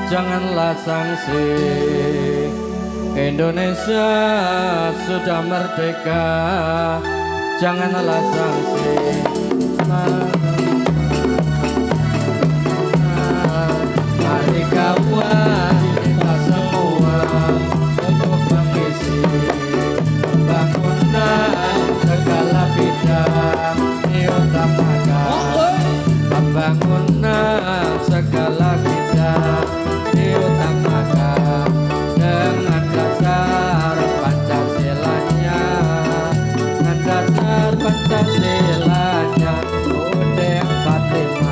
Janganlah sanksi, Indonesia sudah merdeka. Janganlah sanksi. Mari kawan kita semua untuk mengisi pembangunan segala bidang, diutamakan pembangunan segala bidang, diutamakan dengan dasar Pancasilanya, dengan dasar Pancasilanya. Udah 45.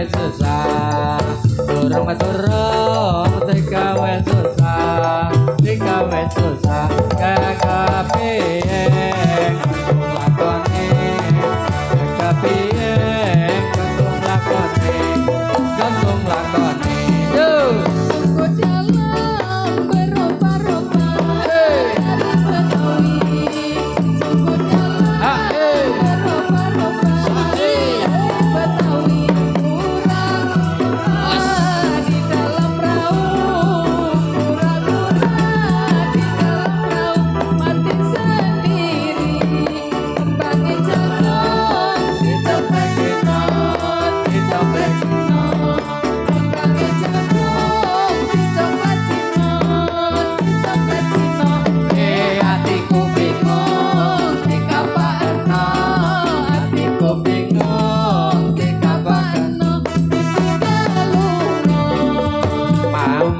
Susah, turung digawe susah, digawe susah, kepiye lakoni, kepiye gantung lakoni, gantung lakoni. Sungguh dalam berubah-ubah dari Betawi, sungguh dalam berubah-ubah dari Betawi.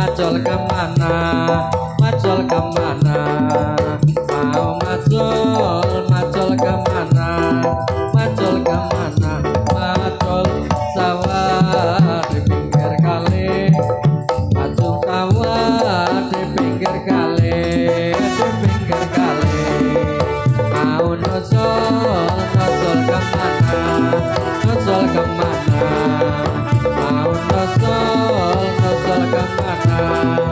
Macul kemana, macul kemana, mau macul kemana, macul kemana, macul sawah di pinggir kali, macul sawah di pinggir kali, di pinggir kali, mau nusul kemana, nusul kemana, mau nusul kemana. kemana